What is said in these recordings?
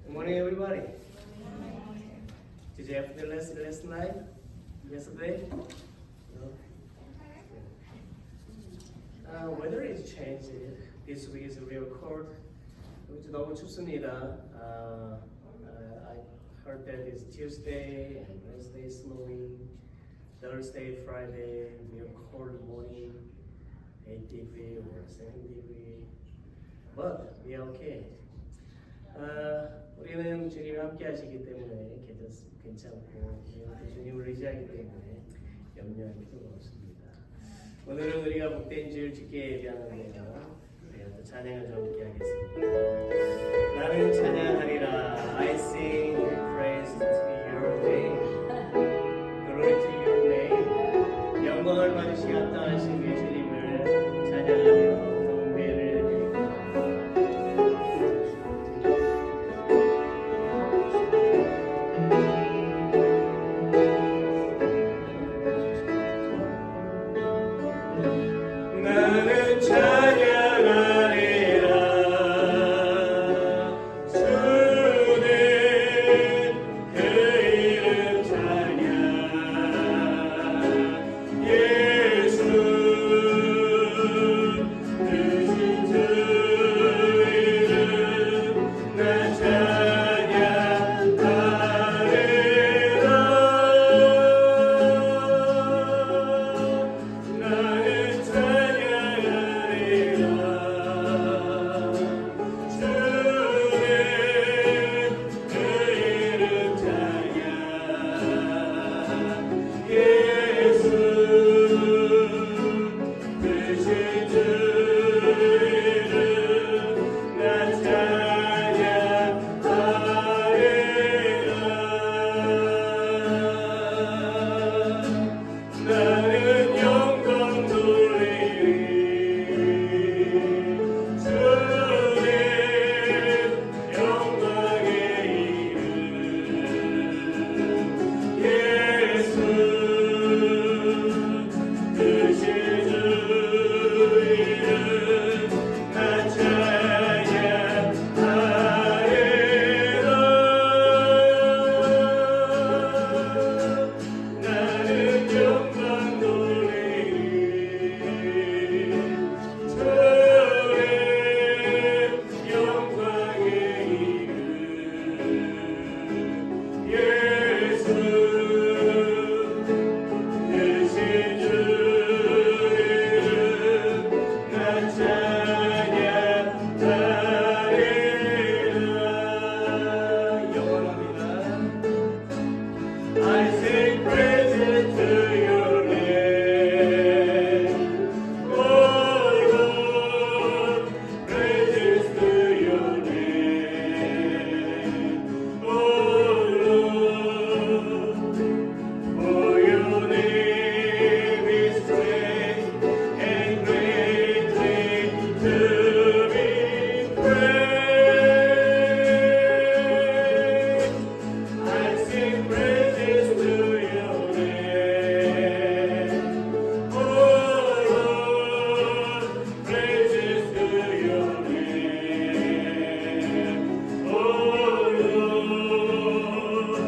Good morning, everybody. Did you have the lesson last night? Yesterday? No? Weather is changing. This week is real cold. 너무 춥습니다. I heard that it's Tuesday and Wednesday snowing. Thursday, Friday, real cold morning, 8 degree or 7 degree. But we are okay. 우리는 주님이 함께 하시기 때문에 괜찮고 우리는 주님을 의지하기 때문에 염려할 필요가 없습니다. 오늘은 우리가 복된 주일 주께 예배하는데요. 우리가 또 찬양을 좀 함께 하겠습니다. 나는 찬양하리라. I sing praise to your name. Glory to your name. 영광을 받으시기 합당하신 우리 주님을 찬양하며 경배를 드립니다. 나는 찬양하리라. 주는 그 이름 찬양. 예수 크신 주 이름 나 찬양하리라. 나는 영광 돌리리. 주님 영광의 이름. 예수 크신 주 이름 나 찬양하리라. 나는 영광 돌리리. 주님 영광의 이름. 예수 크신 주 이름 나 찬양하리라. 영원합니다. I sing praises to your name. Oh Lord, praises to your name. Oh Lord, for your name is great and greatly to be praised. I sing praises to your name. Oh Lord, praises to your name. Oh Lord,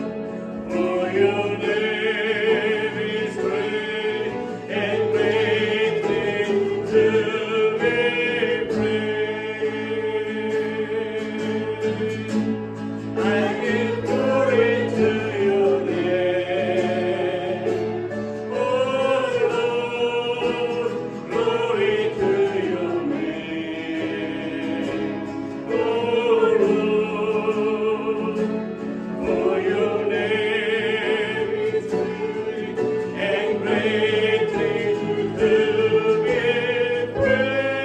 for your name is great and greatly to be praised. I give glory to your name. Oh Lord, glory to your name. Oh Lord, for your name is great and greatly to be praised.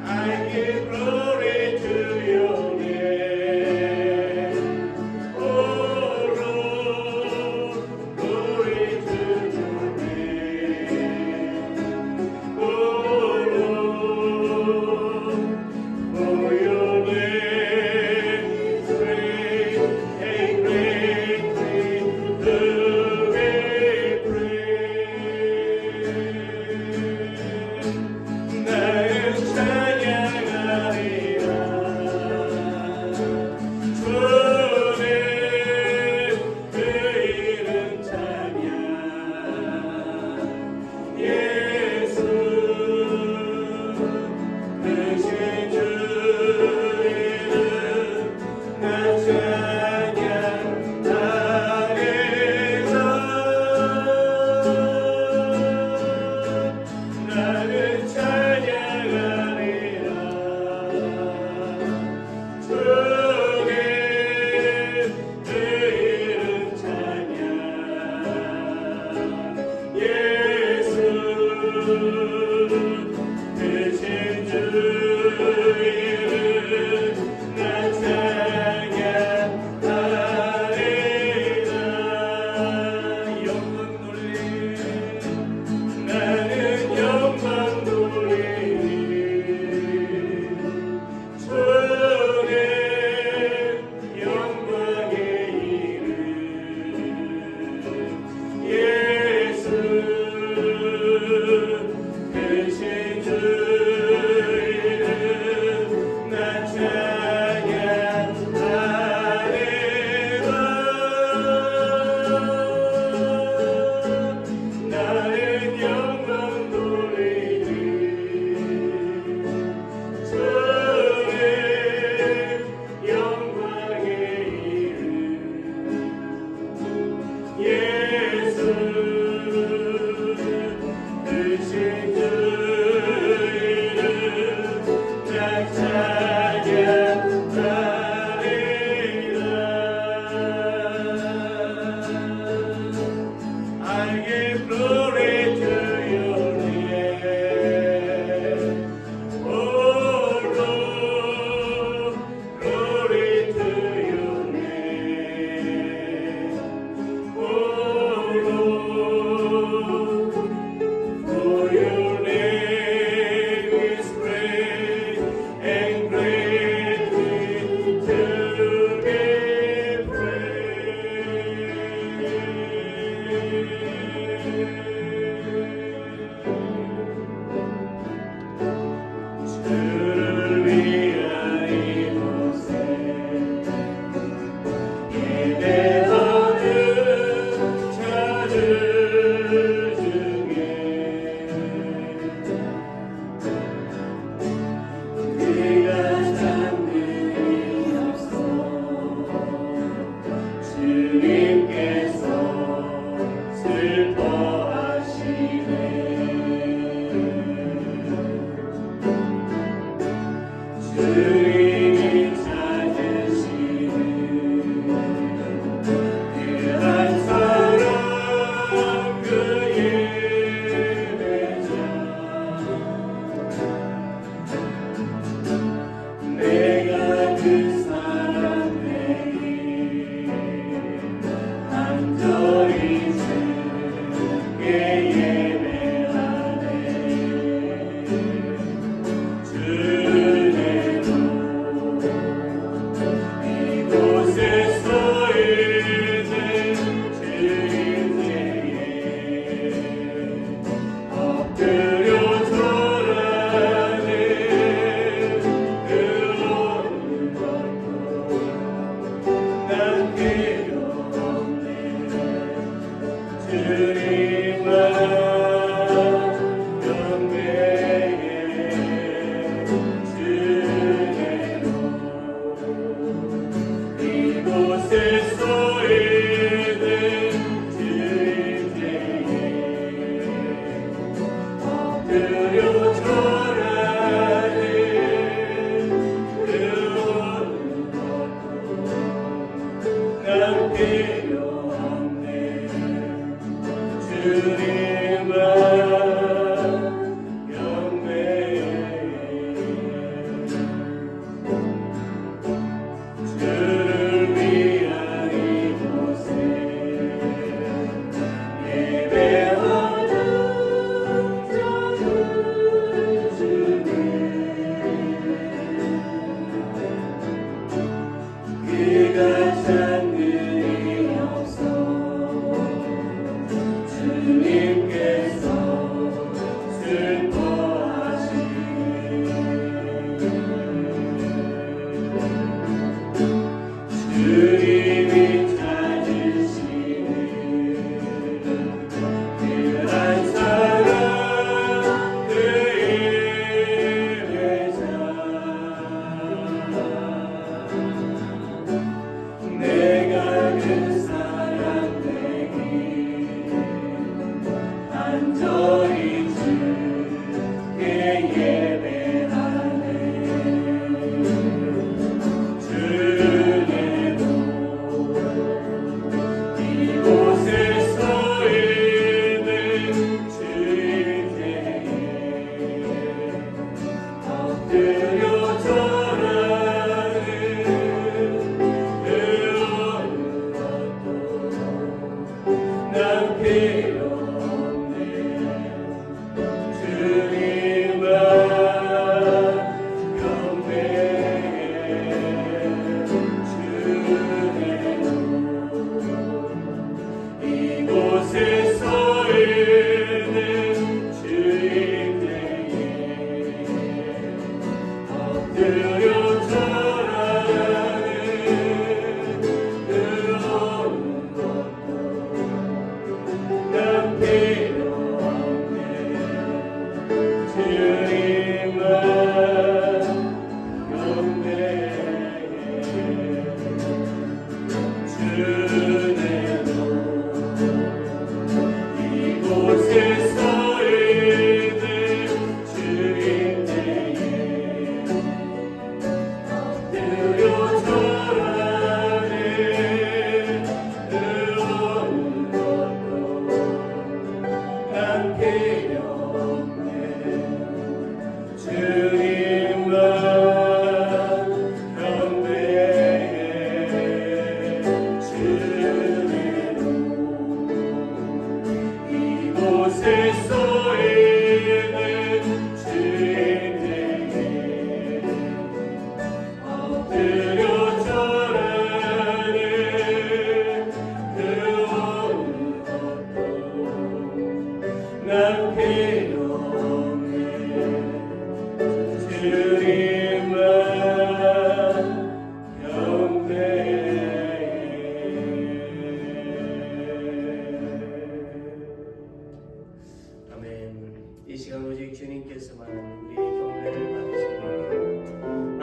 I give glory to your name. Oh Lord, glory to your name. Oh Lord, for your name is great and greatly to be praised. 나는 찬양하리라.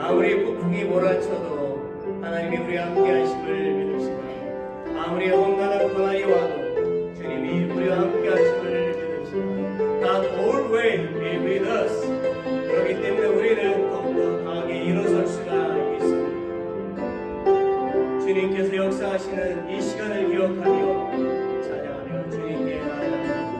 아무리 폭풍이 몰아쳐도 하나님이 우리 함께 하심을 믿읍시다. 아무리 험난한 고난이 와도 주님이 우리와 함께 하심을 믿읍시다. God always be with us. 그렇기 때문에 우리는 더욱더 강하게 일어설 수가 있습니다. 주님께서 역사하시는 이 시간을 기억하며 찬양하며 주님께 나아갑니다.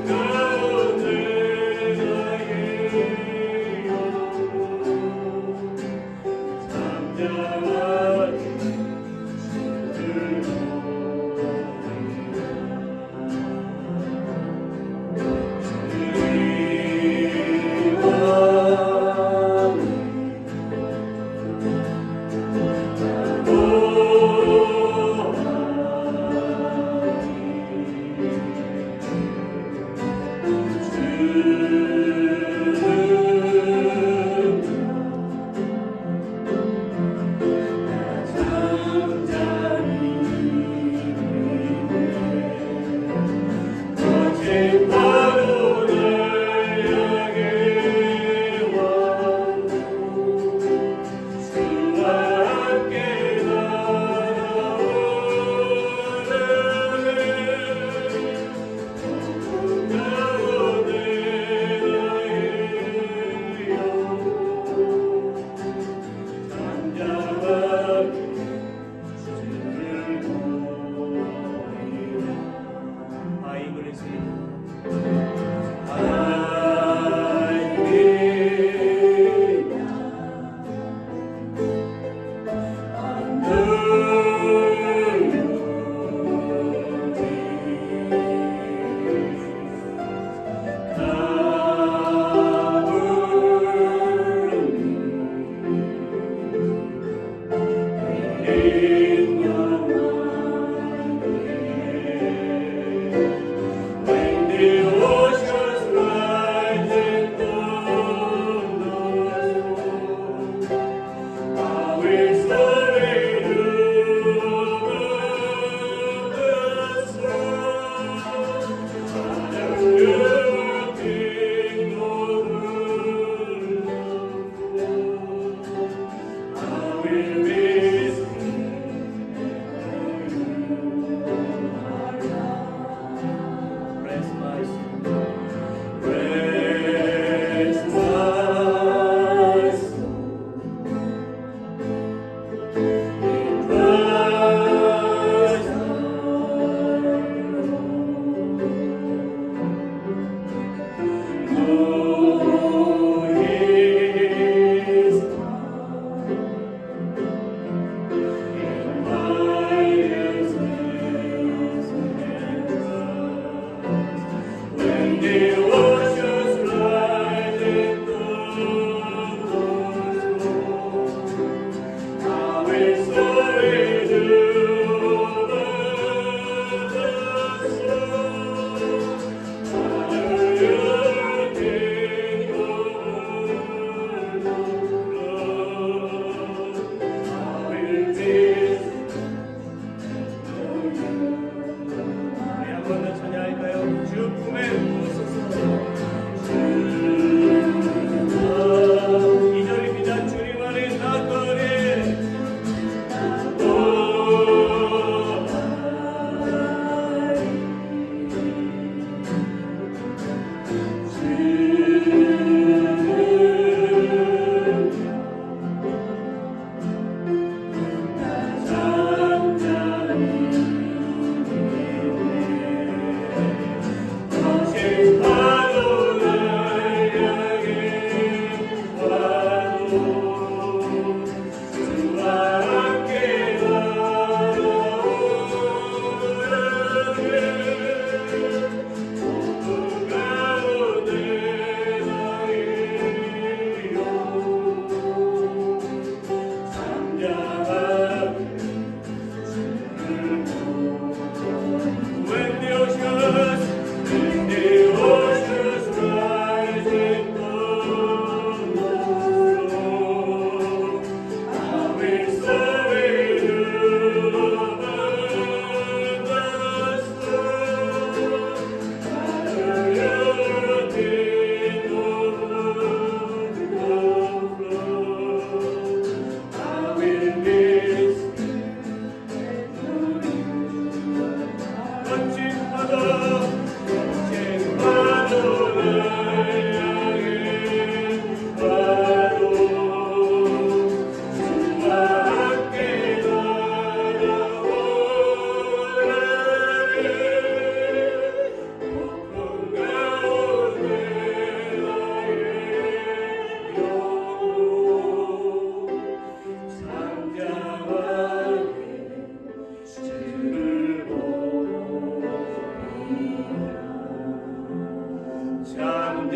가운데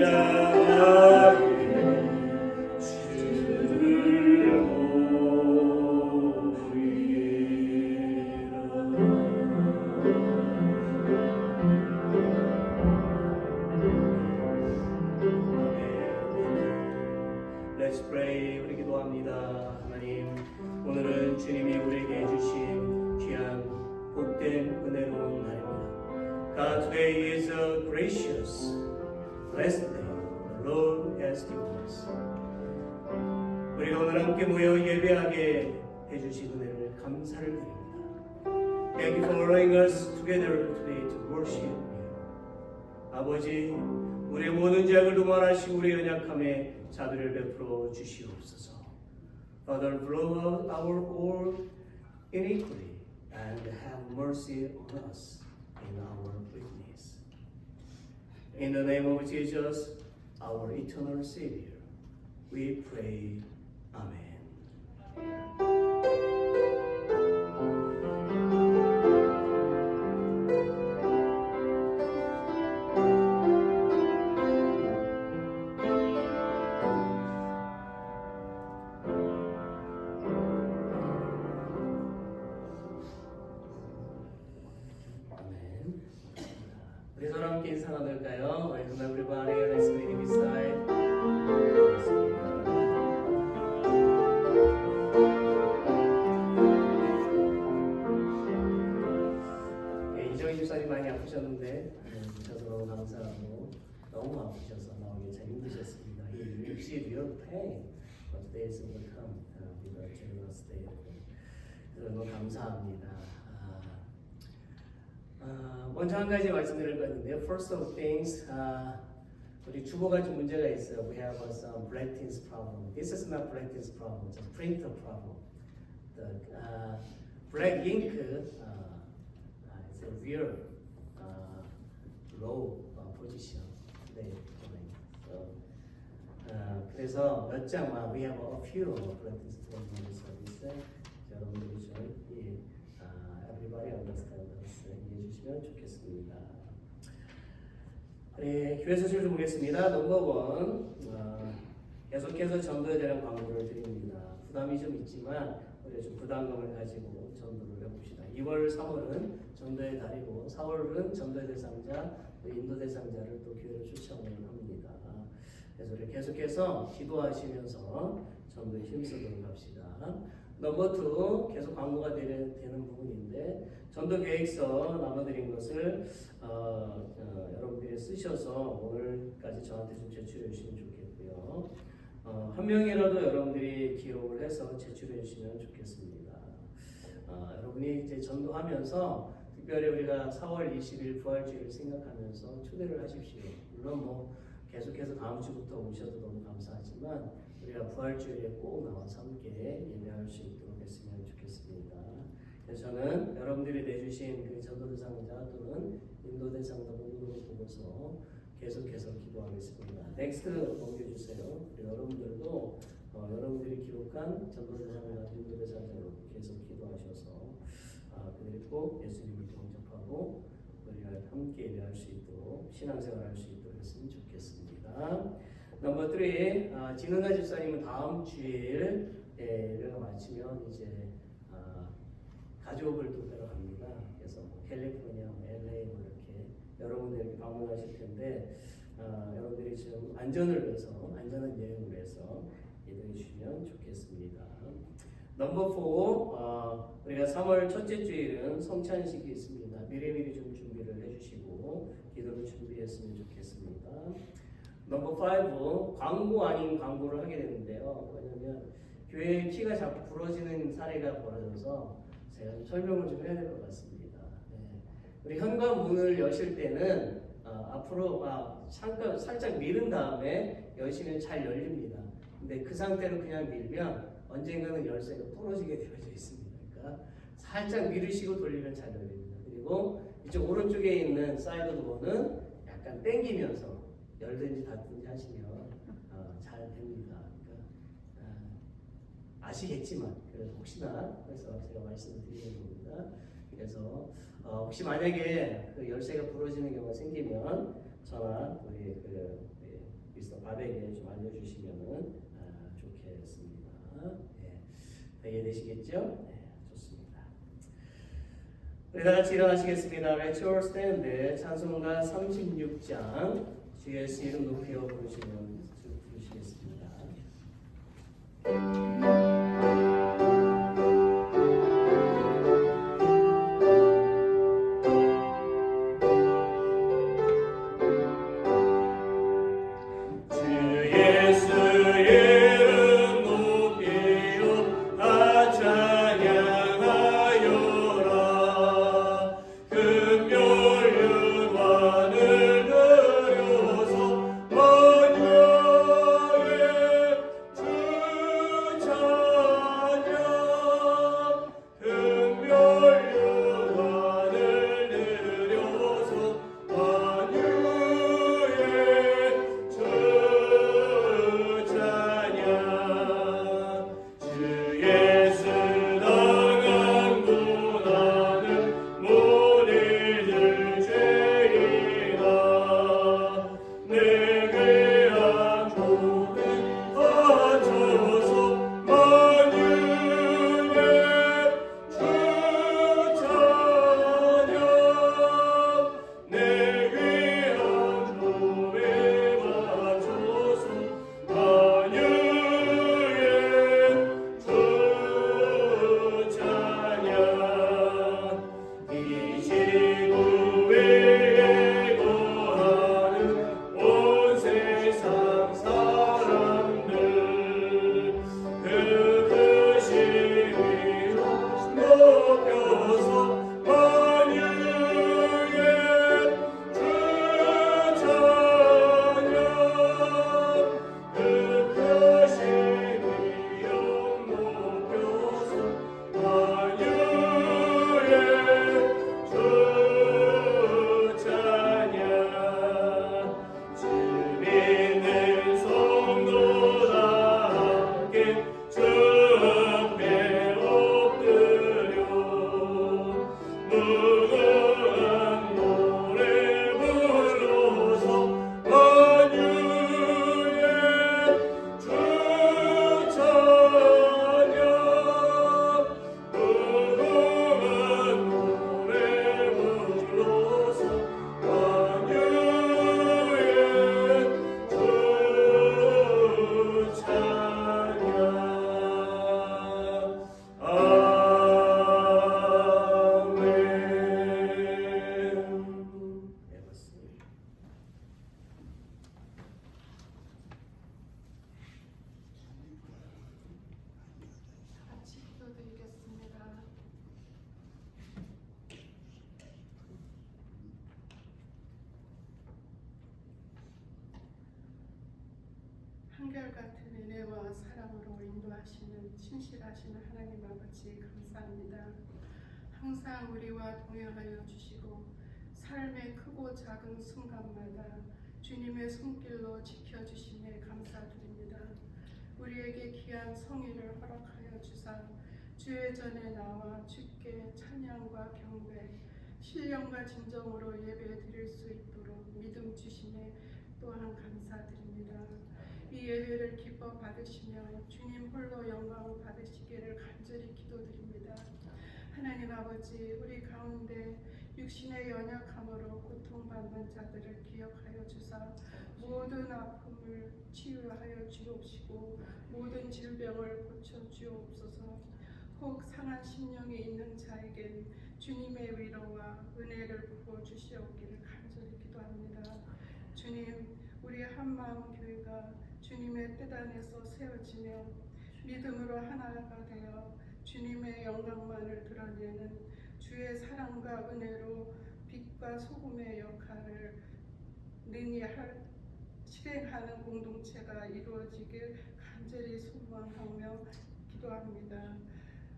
Let's pray. 우리 기도합니다. 하나님, 오늘은 주님이 우리에게 주신 귀한 복된 은혜로운 날입니다. God, today is a gracious, blessed day. The Lord has given us. 우리가 오늘 함께 모여 예배하게 해주신 은혜를 감사를 드립니다. Thank you for allowing us together today to worship you. 아버지, 우리의 모든 죄악을 도말하시고 우리의 연약함에 자비를 베풀어 주시옵소서. Father, blot out our all iniquity and have mercy on us in our weakness. In the name of Jesus, our eternal Savior, we pray. Amen. 우리 서로 함께 인사 나눌까요? Welcome everybody. Let's greet beside. 이정희 집사님 많이 아프셨는데 저도 너무 감사하고 너무 아프셔서 나오기 참 힘드셨습니다. You see real pain, but today is overcome with a generous day. 너무 감사합니다. 먼저 한 가지 말씀드릴 건데요. First of things, 우리 주보가 좀 문제가 있어요. We have some black tins problem. This is not black tins problem, it's a printer problem. The black ink is a real low position today. So, 그래서 몇 장만 we have a few black tins problem service. 여러분들이 좀 everybody understand us 이해해 주시면 좋겠습니다. 네, 교회 소식을 좀 보겠습니다. 넘버 1, 계속해서 전도에 대한 광고를 드립니다. 부담이 좀 있지만 우리가 좀 부담감을 가지고 전도를 해봅시다. 2월, 3월은 전도의 달이고 4월은 전도의 대상자, 인도 대상자를 또 교회로 초청을 합니다. 그래서 우리 계속해서 기도하시면서 전도에 힘쓰도록 합시다. 넘버 2, 계속 광고가 되는 부분인데 전도 계획서 나눠드린 것을 여러분들이 쓰셔서 오늘까지 저한테 좀 제출해 주시면 좋겠고요. 한 명이라도 여러분들이 기록을 해서 제출해 주시면 좋겠습니다. 여러분이 이제 전도하면서 특별히 우리가 4월 20일 부활주의를 생각하면서 초대를 하십시오. 물론 뭐 계속해서 다음 주부터 오셔도 너무 감사하지만 우리가 부활주일에 꼭 나와서 함께 예배할 수 있도록 했으면 좋겠습니다. 그래서 저는 여러분들이 내주신 그 전도 대상자 또는 인도 대상자 목록을 보고서 계속해서 기도하겠습니다. 넥스트 넘겨주세요. 여러분들도 여러분들이 기록한 전도 대상자, 인도 대상자로 계속 기도하셔서 그들이 꼭 예수님을 영접하고 우리가 함께 예배할 수 있도록 신앙생활 할 수 있도록 했으면 좋겠습니다. 넘버 3, 진은가 집사님은 다음 주일 예배가 마치면 이제 가족을 또 데려갑니다. 그래서 캘리포니아, LA 이렇게 여러분들이 이렇게 방문하실 텐데 여러분들이 좀 안전을 위해서 안전한 여행을 위해서 기도해 주시면 좋겠습니다. 넘버 4, 우리가 3월 첫째 주일은 성찬식이 있습니다. 미리미리 좀 준비를 해주시고 기도를 준비했으면 좋겠습니다. 넘버 5, 광고 아닌 광고를 하게 되는데요. 왜냐면 교회의 키가 자꾸 부러지는 사례가 벌어져서 제가 좀 설명을 좀 해야 될 것 같습니다. 네. 우리 현관문을 여실 때는 앞으로 잠깐 살짝 미른 다음에 여시면 잘 열립니다. 근데 그 상태로 그냥 밀면 언젠가는 열쇠가 부러지게 되어져 있습니다. 그러니까 살짝 미르시고 돌리면 잘 열립니다. 그리고 이쪽 오른쪽에 있는 사이드 도어는 약간 당기면서 열든지 닫든지 하시면 잘 됩니다. 그러니까 아시겠지만 그래서 혹시나 그래서 제가 말씀을 드리는 겁니다. 그래서 혹시 만약에 그 열쇠가 부러지는 경우가 생기면 저나 우리 바벨에 좀 알려주시면 좋겠습니다. 네, 이해되시겠죠? 네, 좋습니다. 우리 다 같이 일어나시겠습니다. Let's all stand. 찬송가 36장 주 예수 이름 높여 부르시겠습니다. 한결같은 은혜와 사랑으로 인도하시는 신실하신 하나님 아버지 감사합니다. 항상 우리와 동행하여 주시고 삶의 크고 작은 순간마다 주님의 손길로 지켜주심에 감사드립니다. 우리에게 귀한 성의를 허락하여 주사 주의 전에 나와 주께 찬양과 경배, 신령과 진정으로 예배 드릴 수 있도록 믿음 주심에 또한 감사드립니다. 이 예배를 기뻐 받으시며 주님 홀로 영광 받으시기를 간절히 기도드립니다. 하나님 아버지, 우리 가운데 육신의 연약함으로 고통받는 자들을 기억하여 주사 모든 아픔을 치유하여 주옵시고 모든 질병을 고쳐 주옵소서. 혹 상한 심령이 있는 자에겐 주님의 위로와 은혜를 부어 주시옵기를 간절히 기도합니다. 주님, 우리 한마음 교회가 주님의 뜻 안에서 세워지며 믿음으로 하나가 되어 주님의 영광만을 드러내는 주의 사랑과 은혜로 빛과 소금의 역할을 능히 실행하는 공동체가 이루어지길 간절히 소망하며 기도합니다.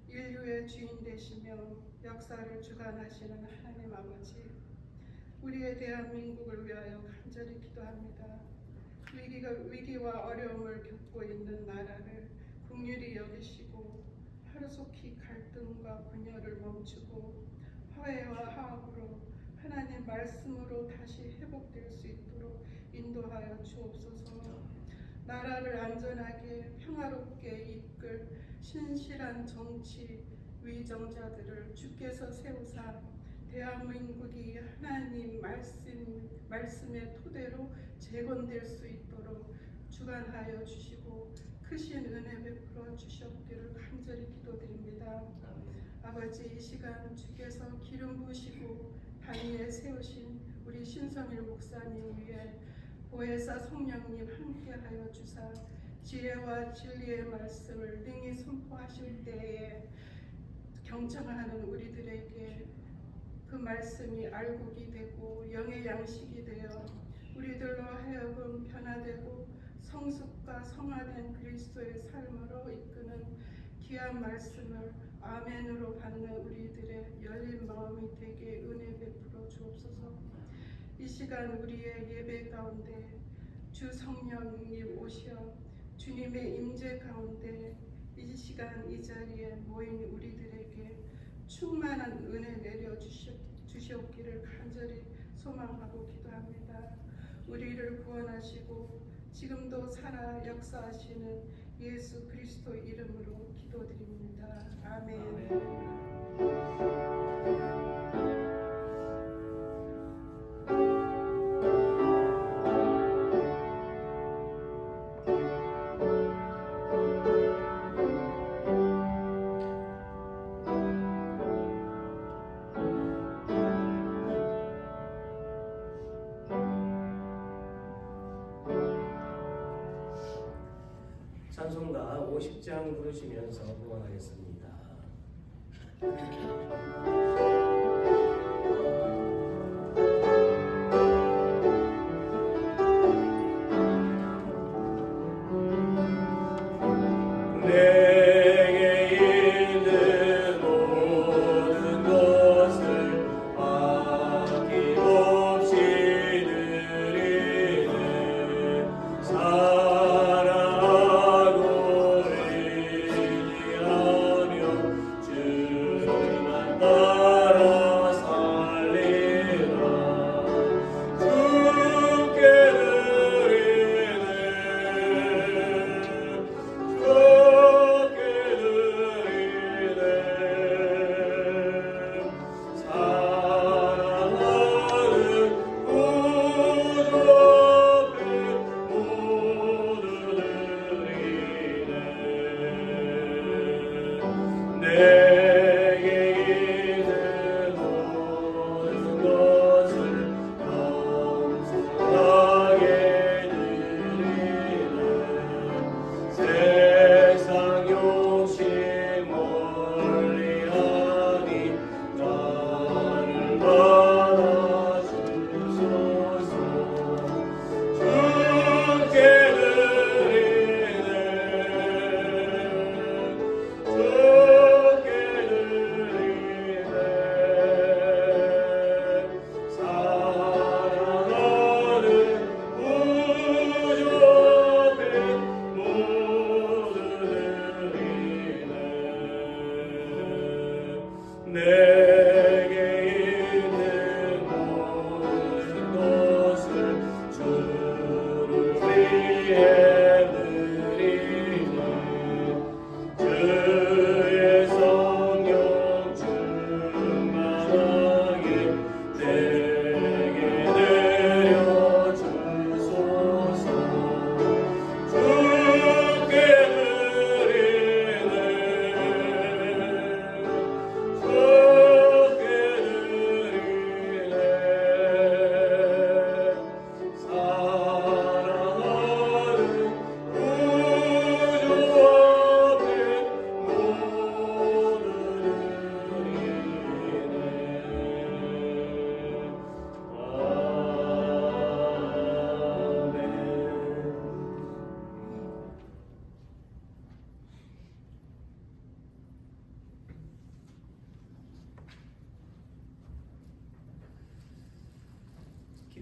인류의 주인 되시며 역사를 주관하시는 하나님 아버지, 우리의 대한민국을 위하여 간절히 기도합니다. 위기와 어려움을 겪고 있는 나라를 긍휼히 여기시고 하루속히 갈등과 분열을 멈추고 화해와 화합으로 하나님 말씀으로 다시 회복될 수 있도록 인도하여 주옵소서. 나라를 안전하게 평화롭게 이끌 신실한 정치 위정자들을 주께서 세우사 대한민국이 하나님 말씀의 토대로 재건될 수 있도록 주관하여 주시고 크신 은혜 베풀어 주시옵기를 간절히 기도드립니다. 아버지, 이 시간 주께서 기름 부으시고 단위에 세우신 우리 신성일 목사님 위에 보혜사 성령님 함께하여 주사 지혜와 진리의 말씀을 능히 선포하실 때에 경청하는 우리들에게 그 말씀이 알곡이 되고 영의 양식이 되어 우리들로 하여금 변화되고 성숙과 성화된 그리스도의 삶으로 이끄는 귀한 말씀을 아멘으로 받는 우리들의 열린 마음이 되게 은혜 베풀어 주옵소서. 이 시간 우리의 예배 가운데 주 성령님 오셔 주님의 임재 가운데 이 시간 이 자리에 모인 우리들에게 충만한 은혜 내려 주시옵기를 간절히 소망하고 기도합니다. 우리를 구원하시고 지금도 살아 역사하시는 예수 그리스도 이름으로 기도드립니다. 아멘. 찬송가 50장 부르시면서 응원하겠습니다.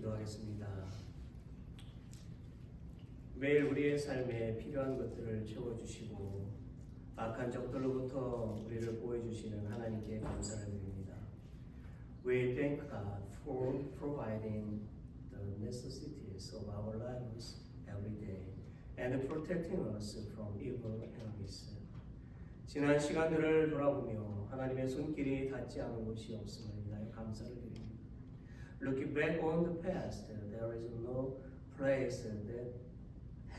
기도하겠습니다. 매일 우리의 삶에 필요한 것들을 채워주시고 악한 적들로부터 우리를 보호해주시는 하나님께 감사를 드립니다. We thank God for providing the necessities of our lives every day and protecting us from evil enemies. 지난 시간들을 돌아보며 하나님의 손길이 닿지 않은 곳이 없음을 인하여 감사를 드립니다. Looking back on the past, there is no place that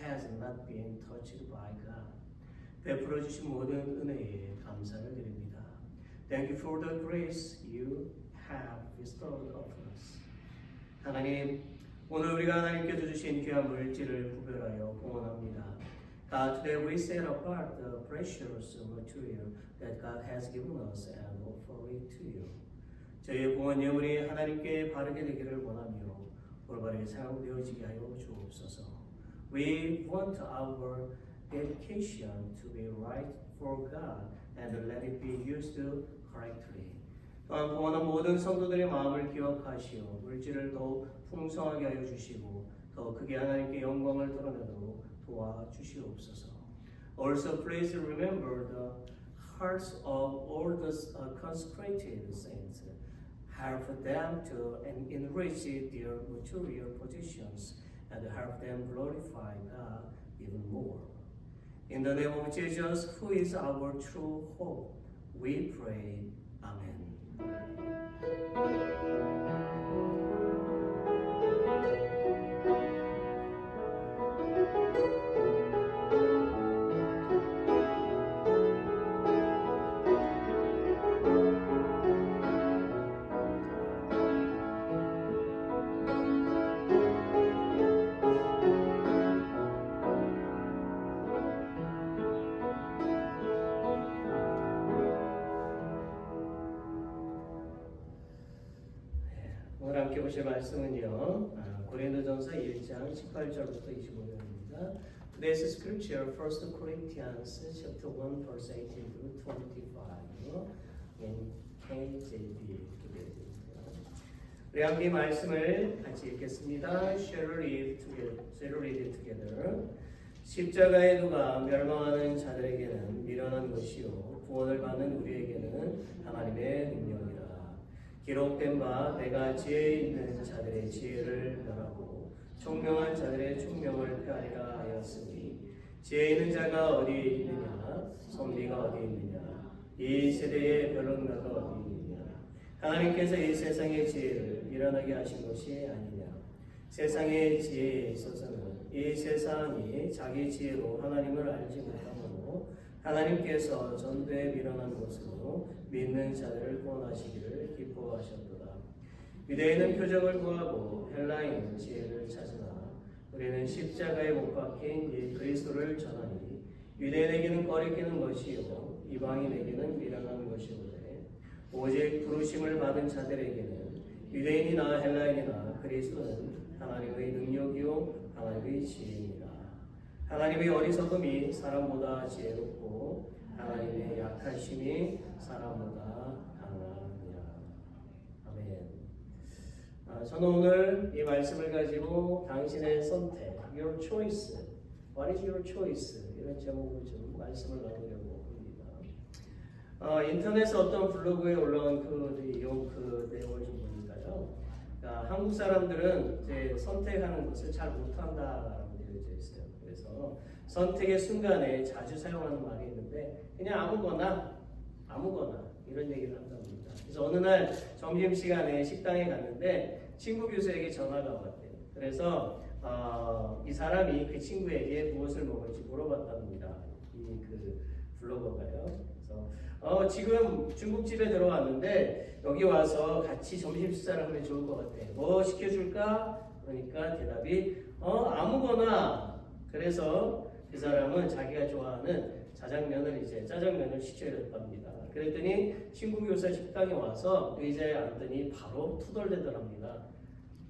has not been touched by God. 베풀어 주신 모든 은혜에 감사를 드립니다. Thank you for the grace you have bestowed upon us. 하나님, 오늘 우리가 하나님께서 주신 귀한 물질을 구별하여 공헌합니다. God, today we set apart the precious material that God has given us and offer it to you. 저희의 공헌 예물이 하나님께 바르게 되기를 원하며 올바르게 사용되어지게 하여 주옵소서. We want our dedication to be right for God and let it be used correctly. 또한 공헌한 모든 성도들의 마음을 기억하시어 물질을 더욱 풍성하게 하여 주시고 더 크게 하나님께 영광을 드러내도록 도와주시옵소서. Also, please remember the hearts of all the consecrated saints. Help them to enrich their material possessions and help them glorify God even more. In the name of Jesus, who is our true hope, we pray. Amen. 오늘 함께 보실 말씀은요, 고린도전서 1장 18절부터 25절입니다. Today's scripture, 1 Corinthians chapter 1, verse 18 to 25 in KJV 이렇게 되어 있습니다. 우리 함께 말씀을 같이 읽겠습니다. Shall we read it together? 십자가의 도가 멸망하는 자들에게는 미련한 것이요 구원을 받는 우리에게는 하나님의 능력이라. 기록된 바 내가 지혜 있는 자들의 지혜를 멸하고 총명한 자들의 총명을 폐하리라 하였으니 지혜 있는 자가 어디에 있느냐 선비가 어디에 있느냐 이 세대의 변론가가 어디에 있느냐 하나님께서 이 세상의 지혜를 미련하게 하신 것이 아니냐 세상의 지혜에 있어서는 이 세상이 자기 지혜로 하나님을 알지 못하므로 하나님께서 전도에 미련한 것으로 믿는 자들을 구원하시기를 기뻐하셨도다. 유대인은 표적을 구하고 헬라인은 지혜를 찾으나 우리는 십자가에 못 박힌 이 그리스도를 전하니 유대인에게는 꺼리끼는 것이요 이방인에게는 미련한 것이오되 오직 부르심을 받은 자들에게는 유대인이나 헬라인이나 그리스도는 하나님의 능력이요 하나님의 지혜이니라. 하나님의 어리석음이 사람보다 지혜롭고 하나님의 약하심이 사람보다 강하니라. 아멘. 저는 오늘 이 말씀을 가지고 당신의 선택, your choice, what is your choice? 이런 제목으로 좀 말씀을 나누려고 합니다. 인터넷에 어떤 블로그에 올라온 그 내용을 좀 보니까요. 한국 사람들은 이제 선택하는 것을 잘 못한다라고 되어져 있어요. 그래서 선택의 순간에 자주 사용하는 말이 있는데 그냥 아무거나 이런 얘기를 한답니다. 그래서 어느 날 점심시간에 식당에 갔는데 친구 교수에게 전화가 왔대요. 그래서 이 사람이 그 친구에게 무엇을 먹을지 물어봤답니다. 그 블로거가요. 그래서 지금 중국집에 들어왔는데 여기 와서 같이 점심 식사를 하면 좋을 것 같아. 뭐 시켜줄까? 그러니까 대답이 아무거나. 그래서 그 사람은 자기가 좋아하는 짜장면을 시켜야 됐답니다. 그랬더니 친구 교사 식당에 와서 의자에 앉더니 바로 투덜대더랍니다.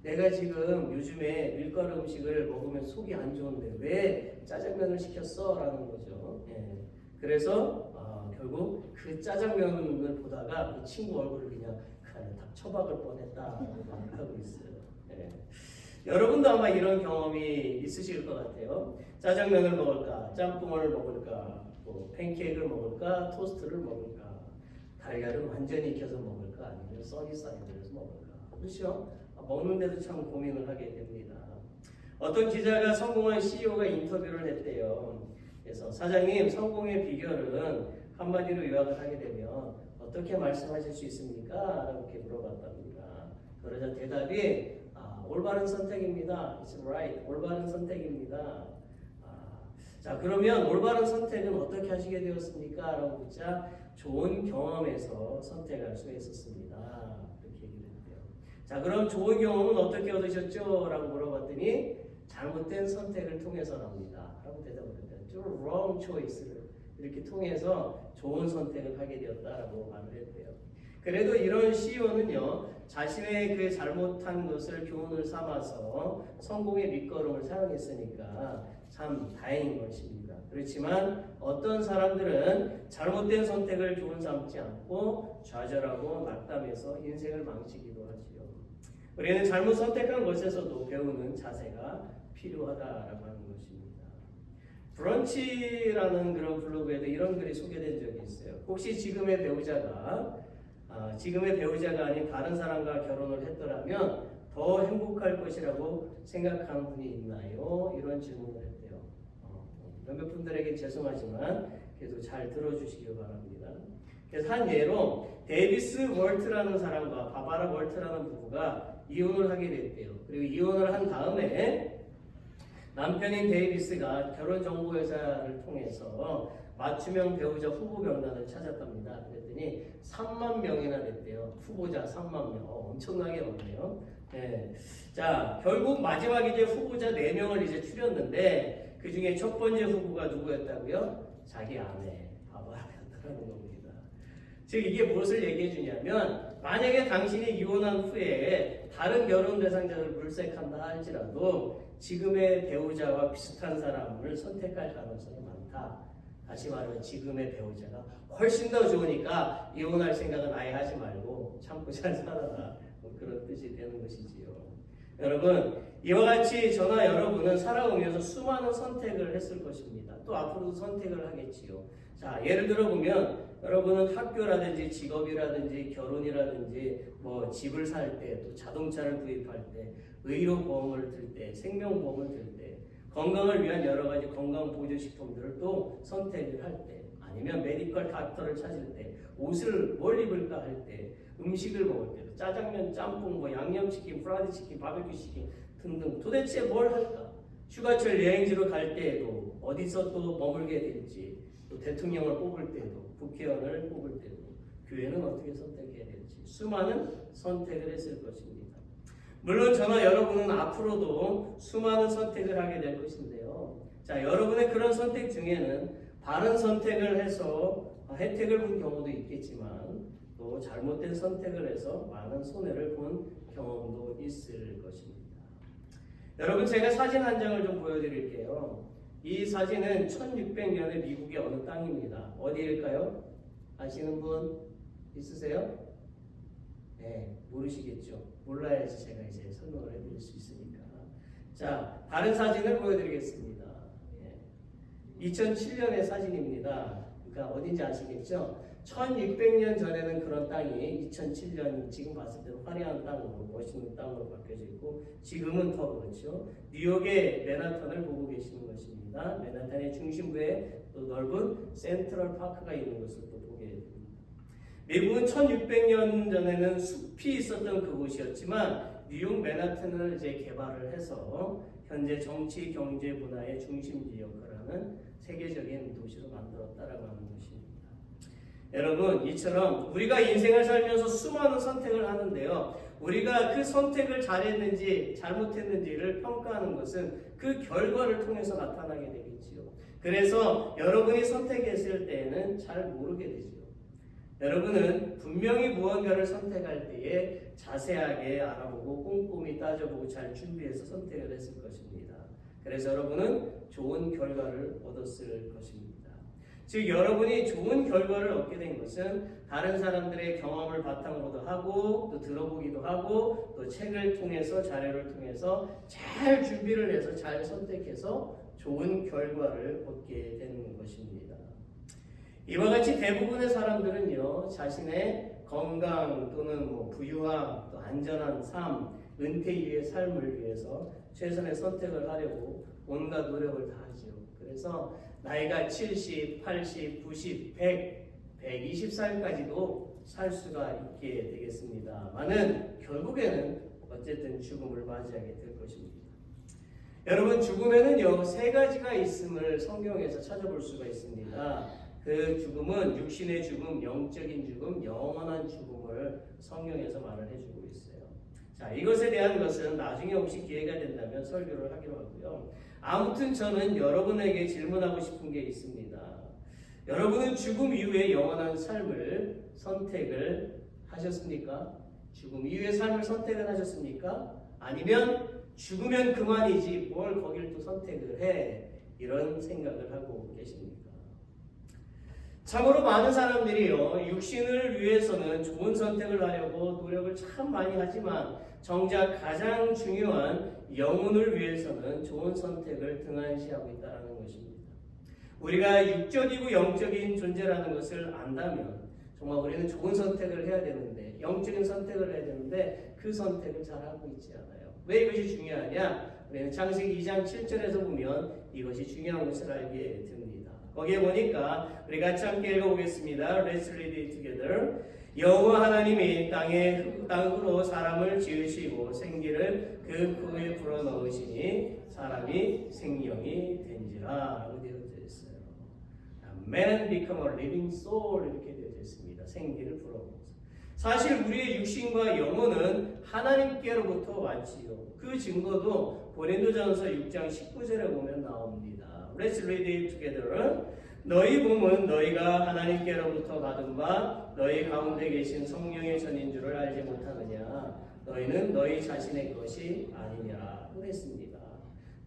내가 지금 요즘에 밀가루 음식을 먹으면 속이 안 좋은데 왜 짜장면을 시켰어? 라는 거죠. 예. 그래서 결국 그 짜장면을 보다가 그 친구 얼굴을 그냥 닥쳐박을 뻔했다고 하고 있어요. 예. 여러분도 아마 이런 경험이 있으실 것 같아요. 짜장면을 먹을까, 짬뽕을 먹을까, 뭐 팬케이크를 먹을까, 토스트를 먹을까, 달걀을 완전히 익혀서 먹을까, 아니면 써니사이드에서 먹을까. 그렇죠? 먹는데도 참 고민을 하게 됩니다. 어떤 기자가 성공한 CEO가 인터뷰를 했대요. 그래서 사장님, 성공의 비결은 한마디로 요약을 하게 되면 어떻게 말씀하실 수 있습니까? 라고 이렇게 물어봤답니다. 그러자 대답이 올바른 선택입니다. It's right. 올바른 선택입니다. 자, 그러면 올바른 선택은 어떻게 하시게 되었습니까? 라고 묻자 좋은 경험에서 선택할 수 있었습니다. 이렇게 얘기를 했대요. 자, 그럼 좋은 경험은 어떻게 얻으셨죠? 라고 물어봤더니 잘못된 선택을 통해서랍니다. 라고 대답을 했대요. wrong choice를 이렇게 통해서 좋은 선택을 하게 되었다라고 말을 했대요. 그래도 이런 CEO는요, 자신의 그 잘못한 것을 교훈을 삼아서 성공의 밑거름을 사용했으니까 참 다행인 것입니다. 그렇지만 어떤 사람들은 잘못된 선택을 교훈 삼지 않고 좌절하고 낙담해서 인생을 망치기도 하지요. 우리는 잘못 선택한 것에서도 배우는 자세가 필요하다라고 하는 것입니다. 브런치라는 그런 블로그에도 이런 글이 소개된 적이 있어요. 혹시 지금의 배우자가 아닌 다른 사람과 결혼을 했더라면 더 행복할 것이라고 생각하는 분이 있나요? 이런 질문을 했대요. 몇몇 분들에게 죄송하지만 그래도 잘 들어주시기 바랍니다. 그래서 한 예로 데이비스 월트라는 사람과 바바라 월트라는 부부가 이혼을 하게 됐대요. 그리고 이혼을 한 다음에 남편인 데이비스가 결혼정보회사를 통해서 맞춤형 배우자 후보 명단을 찾았답니다. 그랬더니 3만 명이나 됐대요. 후보자 3만 명. 엄청나게 많네요. 네. 자, 결국 마지막 이제 후보자 4명을 이제 추렸는데 그 중에 첫 번째 후보가 누구였다고요? 자기 아내 바바라였다는 겁니다. 즉 이게 무엇을 얘기해 주냐면 만약에 당신이 이혼한 후에 다른 결혼 대상자를 물색한다 할지라도 지금의 배우자와 비슷한 사람을 선택할 가능성이 많다. 다시 말하면 지금의 배우자가 훨씬 더 좋으니까 이혼할 생각은 아예 하지 말고 참고 잘 살아라. 그런 뜻이 되는 것이지요. 여러분, 이와 같이 저나 여러분은 살아오면서 수많은 선택을 했을 것입니다. 또 앞으로도 선택을 하겠지요. 자, 예를 들어 보면 여러분은 학교라든지 직업이라든지 결혼이라든지 뭐 집을 살 때, 또 자동차를 구입할 때, 의료보험을 들 때, 생명보험을 들 때, 건강을 위한 여러 가지 건강 보조식품들을 또 선택을 할 때, 아니면 메디컬 닥터를 찾을 때, 옷을 뭘 입을까 할 때, 음식을 먹을 때도 짜장면, 짬뽕, 뭐 양념치킨, 프라이드치킨, 바베큐치킨 등등 도대체 뭘 할까? 휴가철 여행지로 갈 때에도 어디서 또 머물게 될지, 또 대통령을 뽑을 때도, 국회의원을 뽑을 때도, 교회는 어떻게 선택해야 될지 수많은 선택을 했을 것입니다. 물론 저나 여러분은 앞으로도 수많은 선택을 하게 될 것인데요. 자, 여러분의 그런 선택 중에는 바른 선택을 해서 혜택을 본 경우도 있겠지만 또 잘못된 선택을 해서 많은 손해를 본 경험도 있을 것입니다. 여러분, 제가 사진 한 장을 좀 보여드릴게요. 이 사진은 1600년의 미국의 어느 땅입니다. 어디일까요? 아시는 분 있으세요? 네, 모르시겠죠. 몰라야지 제가 이제 설명을 해드릴 수 있으니까. 자, 다른 사진을 보여드리겠습니다. 2007년의 사진입니다. 그러니까 어딘지 아시겠죠? 1600년 전에는 그런 땅이 2007년 지금 봤을 때는 화려한 땅으로 멋있는 땅으로 바뀌어져 있고 지금은 더 그렇죠. 뉴욕의 맨하탄을 보고 계시는 것입니다. 맨하탄의 중심부에 또 넓은 센트럴 파크가 있는 것을 또 보게 됩니다. 미국은 1600년 전에는 숲이 있었던 그곳이었지만 뉴욕 맨하탄을 이제 개발을 해서 현재 정치, 경제, 문화의 중심지 역할을 하는 세계적인 도시로 만들었다라고 하는 것입니다. 여러분, 이처럼 우리가 인생을 살면서 수많은 선택을 하는데요. 우리가 그 선택을 잘했는지 잘못했는지를 평가하는 것은 그 결과를 통해서 나타나게 되겠지요. 그래서 여러분이 선택했을 때에는 잘 모르게 되죠. 여러분은 분명히 무언가를 선택할 때에 자세하게 알아보고 꼼꼼히 따져보고 잘 준비해서 선택을 했을 것입니다. 그래서 여러분은 좋은 결과를 얻었을 것입니다. 즉 여러분이 좋은 결과를 얻게 된 것은 다른 사람들의 경험을 바탕으로도 하고 또 들어보기도 하고 또 책을 통해서 자료를 통해서 잘 준비를 해서 잘 선택해서 좋은 결과를 얻게 되는 것입니다. 이와 같이 대부분의 사람들은요, 자신의 건강 또는 부유함, 또 안전한 삶, 은퇴 이후의 삶을 위해서 최선의 선택을 하려고 온갖 노력을 다 하죠. 그래서 나이가 70, 80, 90, 100, 120살까지도 살 수가 있게 되겠습니다만은 결국에는 어쨌든 죽음을 맞이하게 될 것입니다. 여러분, 죽음에는요 3가지가 있음을 성경에서 찾아볼 수가 있습니다. 그 죽음은 육신의 죽음, 영적인 죽음, 영원한 죽음을 성경에서 말을 해주고 있어요. 자, 이것에 대한 것은 나중에 혹시 기회가 된다면 설교를 하기로 하고요. 아무튼 저는 여러분에게 질문하고 싶은 게 있습니다. 여러분은 죽음 이후의 영원한 삶을 선택을 하셨습니까? 죽음 이후의 삶을 선택을 하셨습니까? 아니면 죽으면 그만이지 뭘 거길 또 선택을 해? 이런 생각을 하고 계십니까? 참으로 많은 사람들이요 육신을 위해서는 좋은 선택을 하려고 노력을 참 많이 하지만 정작 가장 중요한 영혼을 위해서는 좋은 선택을 등한시하고 있다는 것입니다. 우리가 육적이고 영적인 존재라는 것을 안다면 정말 우리는 좋은 선택을 해야 되는데, 영적인 선택을 해야 되는데 그 선택을 잘 하고 있지 않아요. 왜 이것이 중요하냐? 우리는 창세기 2장 7절에서 보면 이것이 중요한 것을 알게 됩니다. 거기에 보니까 우리 같이 함께 읽어보겠습니다. Let's read it together. 여호와 하나님이 땅으로 사람을 지으시고 생기를 그 코에 불어넣으시니 사람이 생명이 된지라 라고 되어져 있어요. Man become a living soul 이렇게 되어져 있습니다. 생기를 불어넣어서. 사실 우리의 육신과 영혼은 하나님께로부터 왔지요. 그 증거도 고린도전서 6장 19절에 보면 나옵니다. Let's read it together. 너희 몸은 너희가 하나님께로부터 받은 바 너희 가운데 계신 성령의 전인 줄을 알지 못하느냐. 너희는 너희 자신의 것이 아니냐 그랬습니다.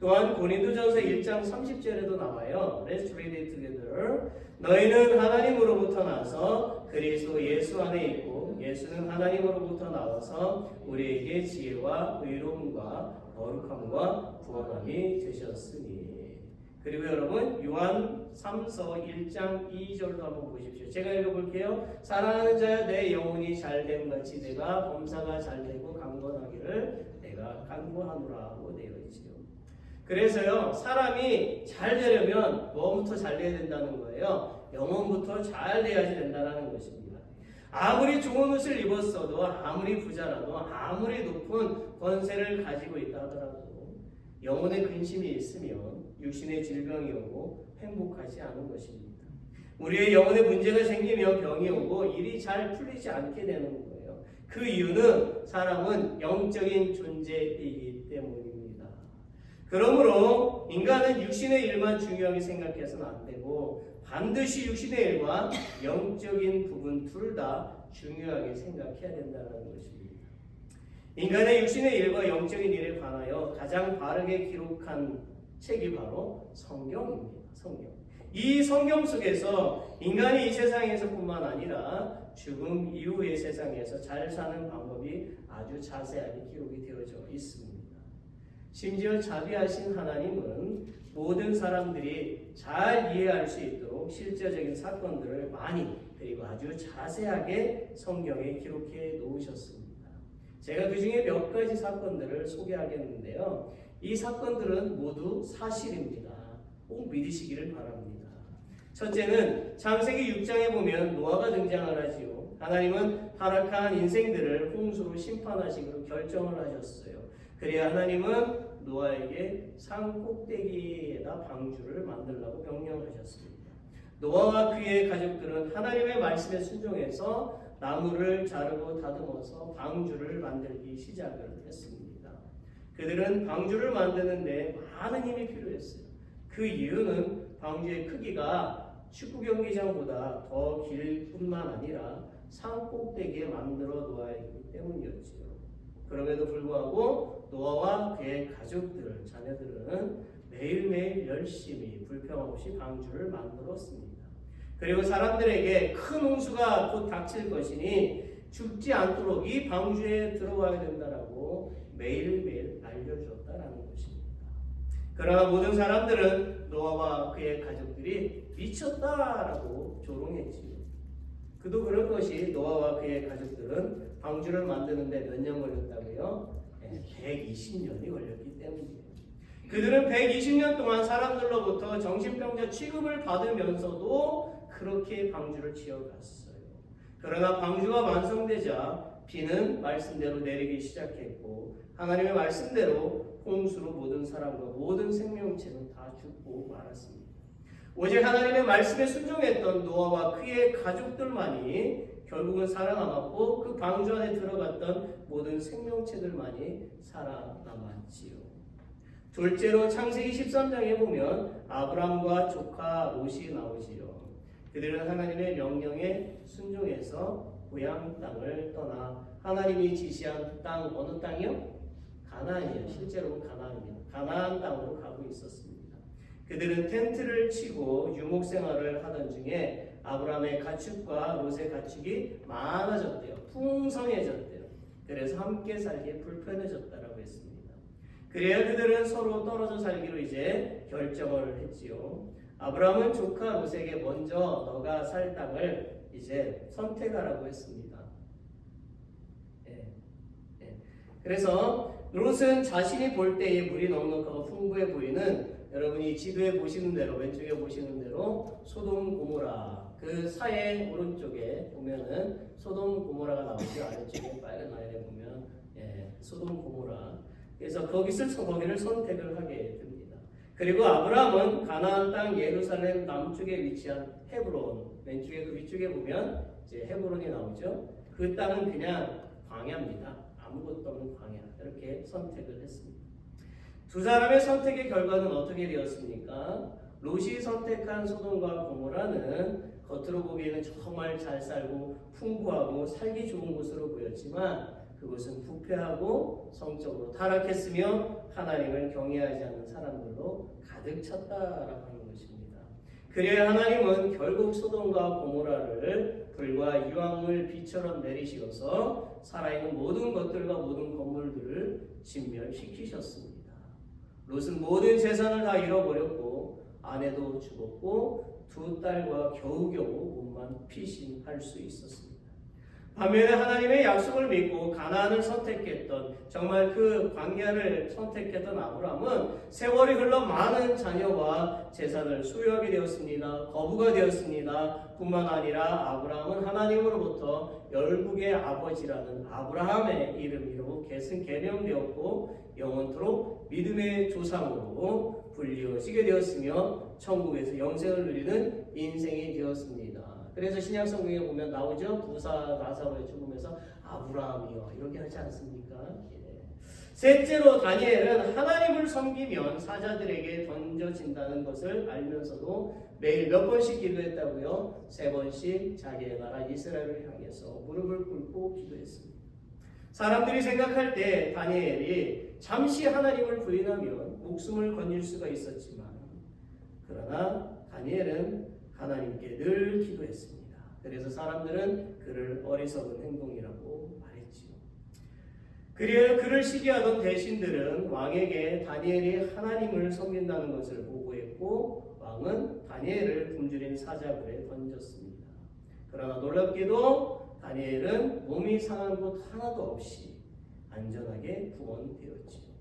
또한 고린도전서 1장 30절에도 나와요. Let's read it together. 너희는 하나님으로부터 나서 그리스도 예수 안에 있고 예수는 하나님으로부터 나와서 우리에게 지혜와 의로움과 거룩함과 구원함이 되셨으니. 그리고 여러분 요한 3서 1장 2절도 한번 보십시오. 제가 읽어볼게요. 사랑하는 자야 내 영혼이 잘됨 같이 내가 범사가 잘되고 강건하기를 내가 간구하노라고 되어 있지요. 그래서요 사람이 잘 되려면 뭐부터 잘 돼야 된다는 거예요. 영혼부터 잘 돼야지 된다는 것입니다. 아무리 좋은 옷을 입었어도 아무리 부자라도 아무리 높은 권세를 가지고 있다 하더라도 영혼에 근심이 있으면 육신의 질병이 오고 행복하지 않은 것입니다. 우리의 영혼에 문제가 생기면 병이 오고 일이 잘 풀리지 않게 되는 거예요. 그 이유는 사람은 영적인 존재이기 때문입니다. 그러므로 인간은 육신의 일만 중요하게 생각해서는 안 되고 반드시 육신의 일과 영적인 부분 둘 다 중요하게 생각해야 된다는 것입니다. 인간의 육신의 일과 영적인 일에 관하여 가장 바르게 기록한 책이 바로 성경입니다. 성경. 이 성경 속에서 인간이 이 세상에서뿐만 아니라 죽음 이후의 세상에서 잘 사는 방법이 아주 자세하게 기록이 되어져 있습니다. 심지어 자비하신 하나님은 모든 사람들이 잘 이해할 수 있도록 실제적인 사건들을 많이 그리고 아주 자세하게 성경에 기록해 놓으셨습니다. 제가 그 중에 몇 가지 사건들을 소개하겠는데요. 이 사건들은 모두 사실입니다. 꼭 믿으시기를 바랍니다. 첫째는 창세기 6장에 보면 노아가 등장을 하지요. 하나님은 타락한 인생들을 홍수로 심판하시기로 결정을 하셨어요. 그래야 하나님은 노아에게 산 꼭대기에다 방주를 만들라고 명령하셨습니다. 노아와 그의 가족들은 하나님의 말씀에 순종해서 나무를 자르고 다듬어서 방주를 만들기 시작을 했습니다. 그들은 방주를 만드는데 많은 힘이 필요했어요. 그 이유는 방주의 크기가 축구 경기장보다 더 길 뿐만 아니라 산 꼭대기에 만들어 놓아야 했기 때문이었죠. 그럼에도 불구하고 노아와 그의 가족들, 자녀들은 매일매일 열심히 불평 없이 방주를 만들었습니다. 그리고 사람들에게 큰 홍수가 곧 닥칠 것이니 죽지 않도록 이 방주에 들어와야 된다라고 매일매일 알려주었다라는 것입니다. 그러나 모든 사람들은 노아와 그의 가족들이 미쳤다라고 조롱했지요. 그도 그럴 것이 노아와 그의 가족들은 방주를 만드는데 몇 년 걸렸다고요? 120년이 걸렸기 때문이에요. 그들은 120년 동안 사람들로부터 정신병자 취급을 받으면서도 그렇게 방주를 지어갔어요. 그러나 방주가 완성되자 비는 말씀대로 내리기 시작했고 하나님의 말씀대로 홍수로 모든 사람과 모든 생명체는 다 죽고 말았습니다. 오직 하나님의 말씀에 순종했던 노아와 그의 가족들만이 결국은 살아남았고 그 방주 안에 들어갔던 모든 생명체들만이 살아남았지요. 둘째로 창세기 13장에 보면 아브람과 조카 롯이 나오지요. 그들은 하나님의 명령에 순종해서 고향 땅을 떠나 하나님이 지시한 땅, 어느 땅이요? 가나안이요. 실제로 가나안입니다. 가나안 땅으로 가고 있었습니다. 그들은 텐트를 치고 유목 생활을 하던 중에 아브람의 가축과 롯의 가축이 많아졌대요. 풍성해졌대요. 그래서 함께 살기 불편해졌다라고 했습니다. 그래야 그들은 서로 떨어져 살기로 이제 결정을 했지요. 아브람은 조카 롯에게 먼저 너가 살 땅을 이제 선택하라고 했습니다. 그래서 롯은 자신이 볼 때에 물이 넉넉하고 풍부해 보이는, 여러분이 지도에 보시는 대로, 왼쪽에 보시는 대로 소돔 고모라, 그 사해 오른쪽에 보면은 소돔 고모라가 나오죠. 아래쪽에 빨간 라인에 보면 소돔 고모라. 그래서 거기를 선택을 하게 됩니다. 그리고 아브라함은 가나안 땅 예루살렘 남쪽에 위치한 헤브론, 왼쪽에 그 위쪽에 보면 이제 헤브론이 나오죠. 그 땅은 그냥 광야입니다. 아무것도 없는 광야. 이렇게 선택을 했습니다. 두 사람의 선택의 결과는 어떻게 되었습니까? 롯이 선택한 소돔과 고모라는 겉으로 보기에는 정말 잘 살고 풍부하고 살기 좋은 곳으로 보였지만 그곳은 부패하고 성적으로 타락했으며 하나님을 경외하지 않는 사람들로 가득 찼다라고 하는 것입니다. 그래야 하나님은 결국 소돔과 고모라를 불과 유황을 비처럼 내리시어서 살아있는 모든 것들과 모든 건물들을 진멸시키셨습니다. 롯은 모든 재산을 다 잃어버렸고 아내도 죽었고 두 딸과 겨우겨우 몸만 피신할 수 있었습니다. 반면에 하나님의 약속을 믿고 가나안을 선택했던, 정말 그 광야를 선택했던 아브람은 세월이 흘러 많은 자녀와 재산을 소유하게 되었습니다. 거부가 되었습니다. 뿐만 아니라 아브람은 하나님으로부터 열국의 아버지라는 아브라함의 이름으로 개명되었고 영원토록 믿음의 조상으로 불리어지게 되었으며 천국에서 영생을 누리는 인생이 되었습니다. 그래서 신약 성경에 보면 나오죠. 부사 나사로의 죽음에서 아브라함이요 이렇게 하지 않습니까? 셋째로 다니엘은 하나님을 섬기면 사자들에게 던져진다는 것을 알면서도 매일 몇 번씩 기도했다고요? 3번씩 자기의 나라 이스라엘을 향해서 무릎을 꿇고 기도했습니다. 사람들이 생각할 때 다니엘이 잠시 하나님을 부인하면 목숨을 건질 수가 있었지만 그러나 다니엘은 하나님께 늘 기도했습니다. 그래서 사람들은 그를 어리석은 행동이라고 말했지요. 그리하여 그를 시기하던 대신들은 왕에게 다니엘이 하나님을 섬긴다는 것을 보고했고 왕은 다니엘을 굶주린 사자굴에 던졌습니다. 그러나 놀랍게도 다니엘은 몸이 상한 곳 하나도 없이 안전하게 구원되었지요.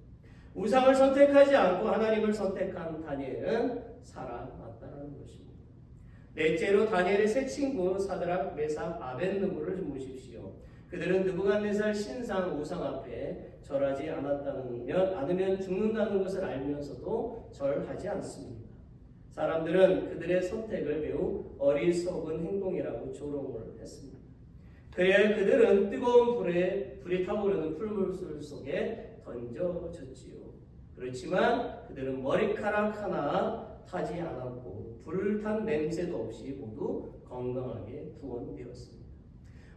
우상을 선택하지 않고 하나님을 선택한 다니엘은 살아났다는 것입니다. 넷째로 다니엘의 세 친구 사드락, 메삭, 아벳느고를 좀 보십시오. 그들은 느부갓네살 신상 우상 앞에 절하지 않으면 죽는다는 것을 알면서도 절하지 않습니다. 사람들은 그들의 선택을 매우 어리석은 행동이라고 조롱을 했습니다. 그래야 그들은 뜨거운 불이 타오르는 풀물술 속에 던져졌지요. 그렇지만 그들은 머리카락 하나 타지 않았고 불탄 냄새도 없이 모두 건강하게 구원되었습니다.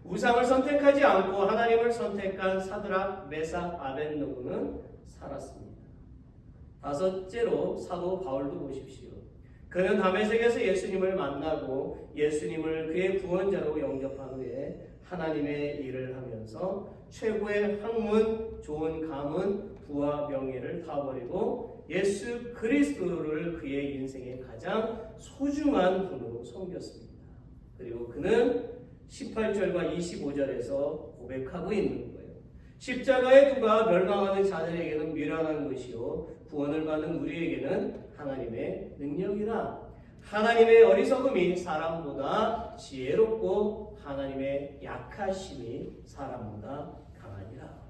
우상을 선택하지 않고 하나님을 선택한 사드락, 메삭, 아벳느고는 살았습니다. 다섯째로 사도 바울도 보십시오. 그는 다메섹에서 예수님을 만나고 예수님을 그의 구원자로 영접한 후에 하나님의 일을 하면서 최고의 학문, 좋은 가문, 부와 명예를 다 버리고 예수 그리스도를 그의 인생의 가장 소중한 분으로 섬겼습니다. 그리고 그는 18절과 25절에서 고백하고 있는 거예요. 십자가의 도가 멸망하는 자들에게는 미련한 것이요 구원을 받는 우리에게는 하나님의 능력이라. 하나님의 어리석음이 사람보다 지혜롭고 하나님의 약하심이 사람보다 강하니라.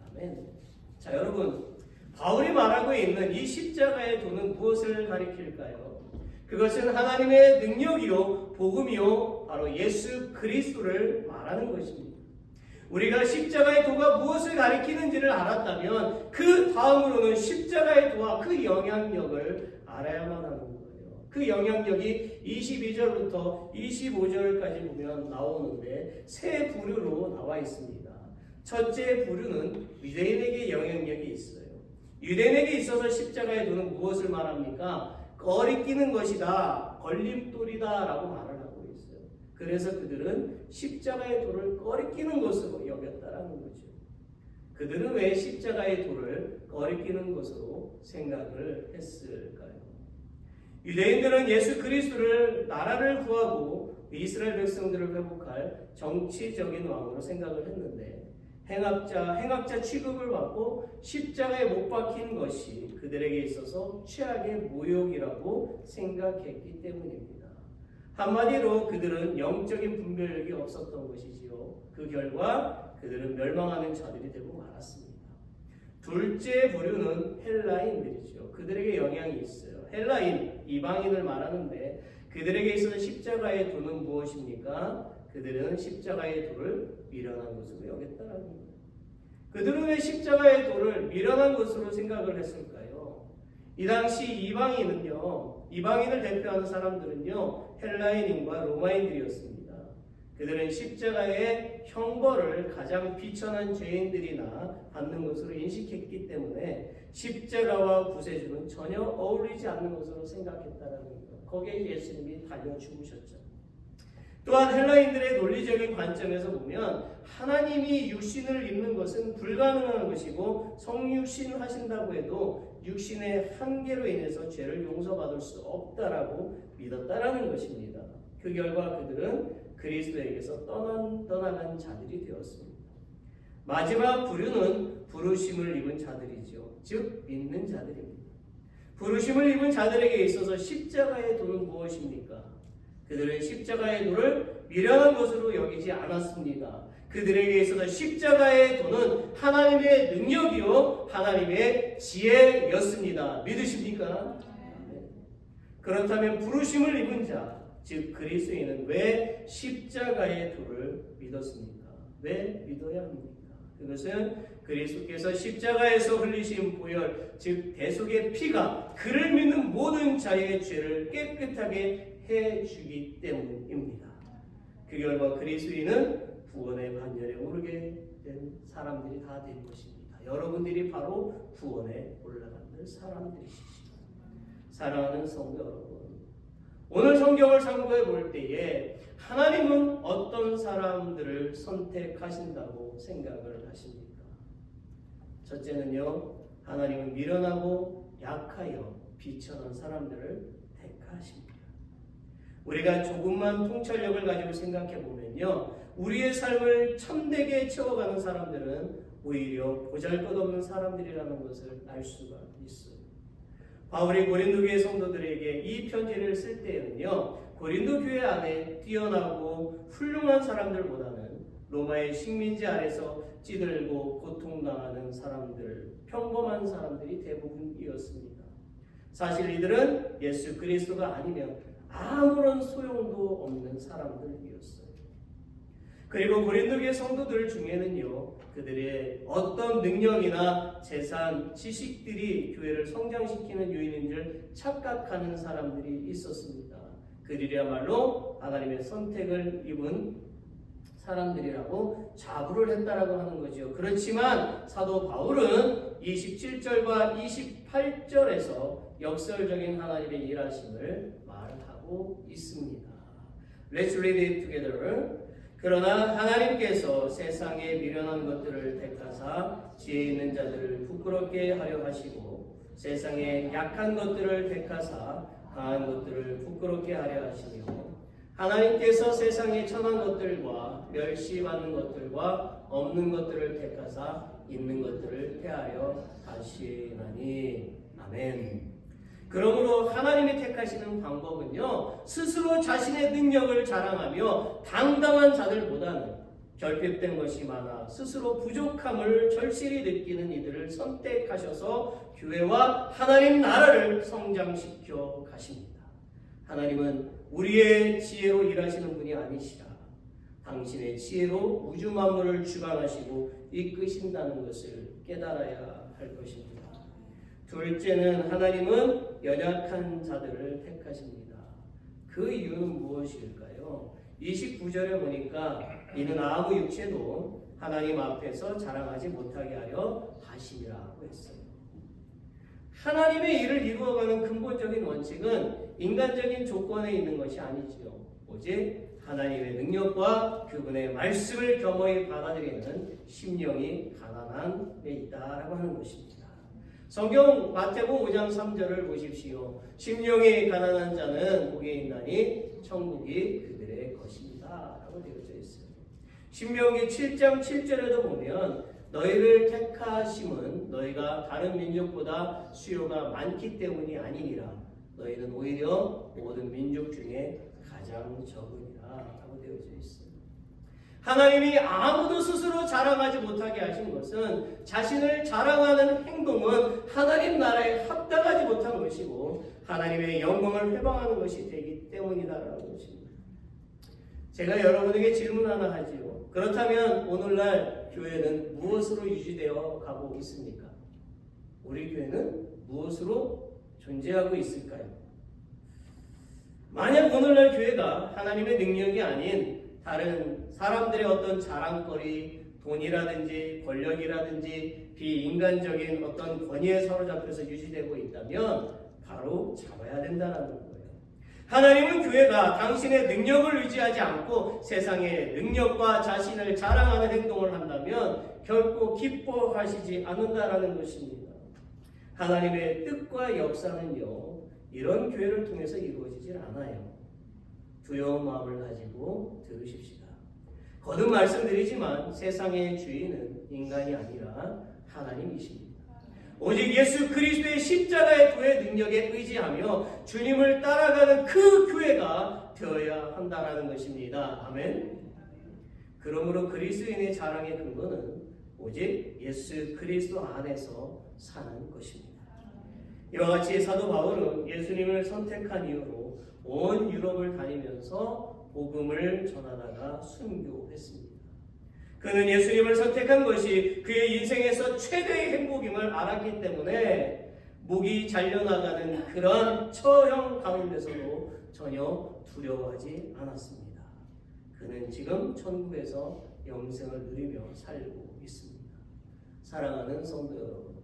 아멘. 자, 여러분, 바울이 말하고 있는 이 십자가의 도는 무엇을 가리킬까요? 그것은 하나님의 능력이요 복음이요 바로 예수 그리스도를 말하는 것입니다. 우리가 십자가의 도가 무엇을 가리키는지를 알았다면 그 다음으로는 십자가의 도와 그 영향력을 알아야만 하는 거예요. 그 영향력이 22절부터 25절까지 보면 나오는데 세 부류로 나와 있습니다. 첫째 부류는 유대인에게 영향력이 있어요. 유대인에게 있어서 십자가의 도는 무엇을 말합니까? 거리끼는 것이다, 걸림돌이다 라고 말을 하고 있어요. 그래서 그들은 십자가의 돌을 거리끼는 것으로 여겼다라는 거죠. 그들은 왜 십자가의 돌을 거리끼는 것으로 생각을 했을까요? 유대인들은 예수 그리스도를 나라를 구하고 이스라엘 백성들을 회복할 정치적인 왕으로 생각을 했는데 행악자 취급을 받고 십자가에 못 박힌 것이 그들에게 있어서 최악의 모욕이라고 생각했기 때문입니다. 한마디로 그들은 영적인 분별력이 없었던 것이지요. 그 결과 그들은 멸망하는 자들이 되고 말았습니다. 둘째 부류는 헬라인들이죠. 그들에게 영향이 있어요. 헬라인, 이방인을 말하는데 그들에게 있어서 십자가의 도는 무엇입니까? 그들은 십자가의 도를 미련한 것으로 여겼다는 거예요. 그들은 왜 십자가의 도를 미련한 것으로 생각을 했을까요? 이 당시 이방인을 대표하는 사람들은요, 헬라인인과 로마인들이었습니다. 그들은 십자가의 형벌을 가장 비천한 죄인들이나 받는 것으로 인식했기 때문에 십자가와 구세주는 전혀 어울리지 않는 것으로 생각했다는 거예요. 거기에 예수님이 달려 죽으셨죠. 또한 헬라인들의 논리적인 관점에서 보면 하나님이 육신을 입는 것은 불가능한 것이고 성육신을 하신다고 해도 육신의 한계로 인해서 죄를 용서받을 수 없다라고 믿었다라는 것입니다. 그 결과 그들은 그리스도에게서 떠나간 자들이 되었습니다. 마지막 부류는 부르심을 입은 자들이죠. 즉 믿는 자들입니다. 부르심을 입은 자들에게 있어서 십자가의 도는 무엇입니까? 그들은 십자가의 도를 미련한 것으로 여기지 않았습니다. 그들에게 있어서 십자가의 도는 하나님의 능력이요 하나님의 지혜였습니다. 믿으십니까? 네. 그렇다면 부르심을 입은 자, 즉 그리스도인은 왜 십자가의 도를 믿었습니까? 왜 믿어야 합니까? 그것은 그리스도께서 십자가에서 흘리신 보혈, 즉 대속의 피가 그를 믿는 모든 자의 죄를 깨끗하게 해주기 때문입니다. 그 결과 그리스도인은 구원의 반열에 오르게 된 사람들이 다 된 것입니다. 여러분들이 바로 구원에 올라가는 사람들이시죠. 사랑하는 성도 여러분, 오늘 성경을 참고해 볼 때에 하나님은 어떤 사람들을 선택하신다고 생각을 하십니까? 첫째는요, 하나님은 미련하고 약하여 비천한 사람들을 택하십니다. 우리가 조금만 통찰력을 가지고 생각해 보면요, 우리의 삶을 참되게 채워가는 사람들은 오히려 보잘것없는 사람들이라는 것을 알 수가 있어요. 바울이 고린도 교회 성도들에게 이 편지를 쓸 때에는요, 고린도 교회 안에 뛰어나고 훌륭한 사람들보다는 로마의 식민지 아래서 찌들고 고통당하는 사람들, 평범한 사람들이 대부분이었습니다. 사실 이들은 예수 그리스도가 아니면 아무런 소용도 없는 사람들이었어요. 그리고 고린도 교회 성도들 중에는요, 그들의 어떤 능력이나 재산, 지식들이 교회를 성장시키는 요인인 줄 착각하는 사람들이 있었습니다. 그들이야말로 하나님의 선택을 입은 사람들이라고 자부를 했다라고 하는 거죠. 그렇지만 사도 바울은 27절과 28절에서 역설적인 하나님의 일하심을 말하고 있습니다. Let's read it together. 그러나 하나님께서 세상에 미련한 것들을 택하사 지혜 있는 자들을 부끄럽게 하려 하시고 세상에 약한 것들을 택하사 강한 것들을 부끄럽게 하려 하시며 하나님께서 세상에 천한 것들과 멸시받는 것들과 없는 것들을 택하사 있는 것들을 폐하여 하시나니. 아멘. 그러므로 하나님이 택하시는 방법은요, 스스로 자신의 능력을 자랑하며 당당한 자들보다는 결핍된 것이 많아 스스로 부족함을 절실히 느끼는 이들을 선택하셔서 교회와 하나님 나라를 성장시켜 가십니다. 하나님은 우리의 지혜로 일하시는 분이 아니시라. 당신의 지혜로 우주 만물을 주관하시고 이끄신다는 것을 깨달아야 할 것입니다. 둘째는 하나님은 연약한 자들을 택하십니다. 그 이유는 무엇일까요? 29절에 보니까 이는 아무 육체도 하나님 앞에서 자랑하지 못하게 하려 하심이라고 했어요. 하나님의 일을 이루어가는 근본적인 원칙은 인간적인 조건에 있는 것이 아니지요. 오직 하나님의 능력과 그분의 말씀을 겸허히 받아들이는 심령이 가난한 데 있다라고 하는 것입니다. 성경 마태복음 5장 3절을 보십시오. 심령이 가난한 자는 복이 있나니 천국이 그들의 것입니다 라고 되어져 있어요. 신명기 7장 7절에도 보면 너희를 택하심은 너희가 다른 민족보다 수요가 많기 때문이 아니니라. 너희는 오히려 모든 민족 중에 가장 적으니라 라고 되어져 있어요. 하나님이 아무도 스스로 자랑하지 못하게 하신 것은 자신을 자랑하는 행동은 하나님 나라에 합당하지 못한 것이고 하나님의 영광을 회방하는 것이 되기 때문이다라는 것입니다. 제가 여러분에게 질문 하나 하지요. 그렇다면 오늘날 교회는 무엇으로 유지되어 가고 있습니까? 우리 교회는 무엇으로 존재하고 있을까요? 만약 오늘날 교회가 하나님의 능력이 아닌 다른 사람들의 어떤 자랑거리, 돈이라든지 권력이라든지 비인간적인 어떤 권위에 사로잡혀서 유지되고 있다면 바로 잡아야 된다는 거예요. 하나님은 교회가 당신의 능력을 의지하지 않고 세상의 능력과 자신을 자랑하는 행동을 한다면 결코 기뻐하시지 않는다라는 것입니다. 하나님의 뜻과 역사는요, 이런 교회를 통해서 이루어지질 않아요. 두려운 마음을 가지고 들으십시다. 거듭 말씀드리지만 세상의 주인은 인간이 아니라 하나님이십니다. 오직 예수 그리스도의 십자가의 도의 능력에 의지하며 주님을 따라가는 그 교회가 되어야 한다라는 것입니다. 아멘. 그러므로 그리스도인의 자랑의 근거는 오직 예수 그리스도 안에서 사는 것입니다. 이와 같이 사도 바울은 예수님을 선택한 이유로 온 유럽을 다니면서 복음을 전하다가 순교했습니다. 그는 예수님을 선택한 것이 그의 인생에서 최대의 행복임을 알았기 때문에 목이 잘려나가는 그런 처형 가운데서도 전혀 두려워하지 않았습니다. 그는 지금 천국에서 영생을 누리며 살고 있습니다. 사랑하는 성도 여러분,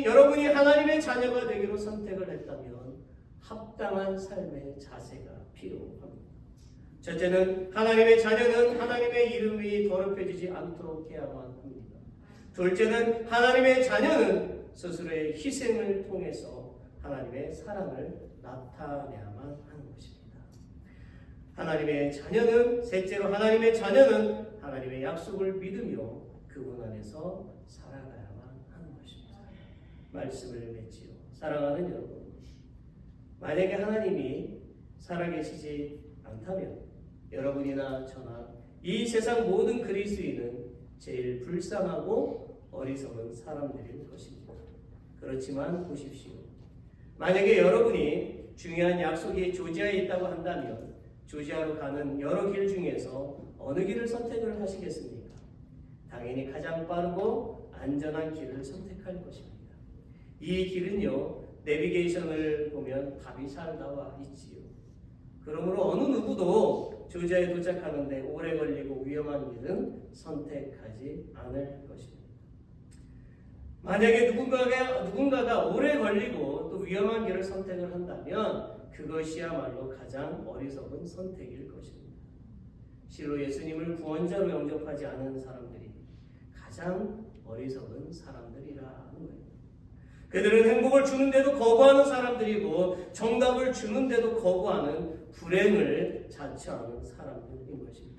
여러분이 하나님의 자녀가 되기로 선택을 했다면 합당한 삶의 자세가 필요합니다. 첫째는 하나님의 자녀는 하나님의 이름이 더럽혀지지 않도록 해야만 합니다. 둘째는 하나님의 자녀는 스스로의 희생을 통해서 하나님의 사랑을 나타내야만 하는 것입니다. 셋째로 하나님의 자녀는 하나님의 약속을 믿으며 그분 안에서 살아가야만 하는 것입니다. 말씀을 맺지요. 사랑하는 여러분, 만약에 하나님이 살아계시지 않다면 여러분이나 저나 이 세상 모든 그리스도인은 제일 불쌍하고 어리석은 사람들일 것입니다. 그렇지만 보십시오. 만약에 여러분이 중요한 약속이 조지아에 있다고 한다면 조지아로 가는 여러 길 중에서 어느 길을 선택을 하시겠습니까? 당연히 가장 빠르고 안전한 길을 선택할 것입니다. 이 길은요, 내비게이션을 보면 답이 잘 나와 있지요. 그러므로 어느 누구도 조지아에 도착하는데 오래 걸리고 위험한 길은 선택하지 않을 것입니다. 만약에 누군가가 오래 걸리고 또 위험한 길을 선택을 한다면 그것이야말로 가장 어리석은 선택일 것입니다. 실로 예수님을 구원자로 영접하지 않은 사람들이 가장 어리석은 사람들이라는 거예요. 그들은 행복을 주는데도 거부하는 사람들이고 정답을 주는데도 거부하는 불행을 자처하는 사람들인 것입니다.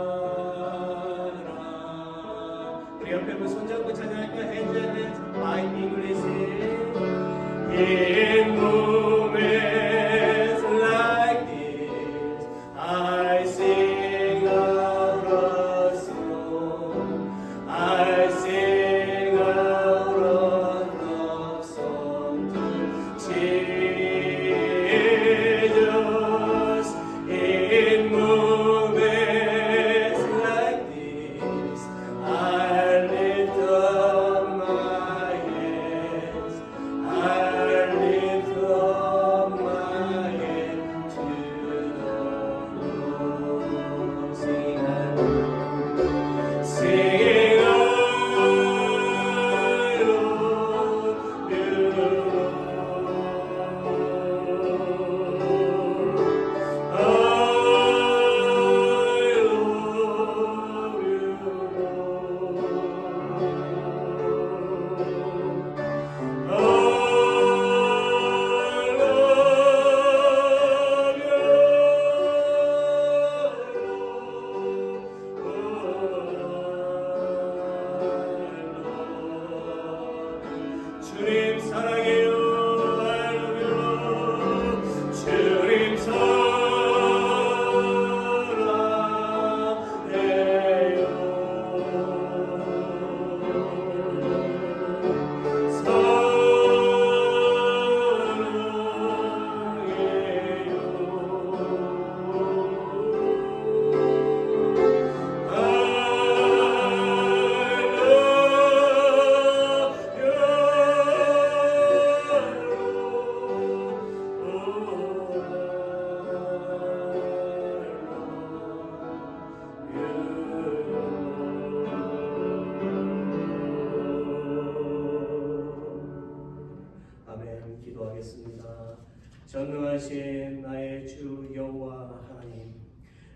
전능하신 나의 주 여호와 하나님,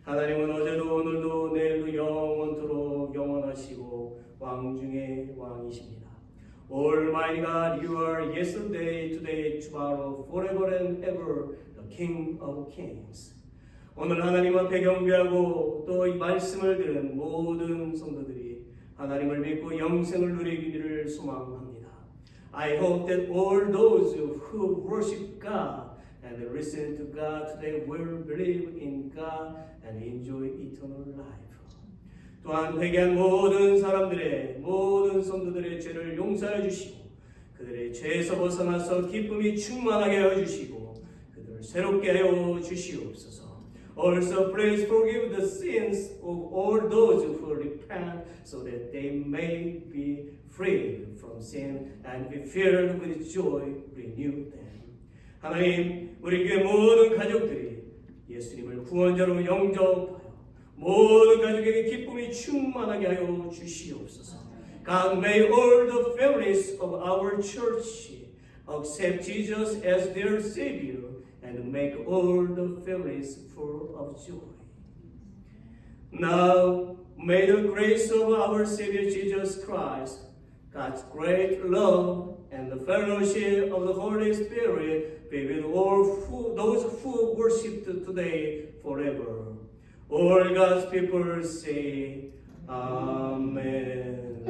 하나님은 어제도 오늘도 내일도 영원토록 영원하시고 왕 중의 왕이십니다. Almighty God, you are yesterday, today, tomorrow, forever and ever, the King of Kings. 오늘 하나님 앞에 경배하고 또 이 말씀을 들은 모든 성도들이 하나님을 믿고 영생을 누리기를 소망합니다. I hope that all those who worship God and listen to God today will believe in God and enjoy eternal life. 또한 회개한 모든 사람들의 모든 성도들의 죄를 용서해 주시고 그들의 죄에서 벗어나서 기쁨이 충만하게 하여 주시고 그들을 새롭게 하여 주시옵소서. Also please forgive the sins of all those who repent so that they may be freed from sin and be filled with joy, renew them. 하나님, 우리 교회 모든 가족들이 예수님을 구원자로 영접하여 모든 가족에게 기쁨이 충만하게 하여 주시옵소서. God, may all the families of our church accept Jesus as their Savior and make all the families full of joy. Now, may the grace of our Savior Jesus Christ, God's great love, and the fellowship of the Holy Spirit be with all those who worship today forever. All God's people say, Amen.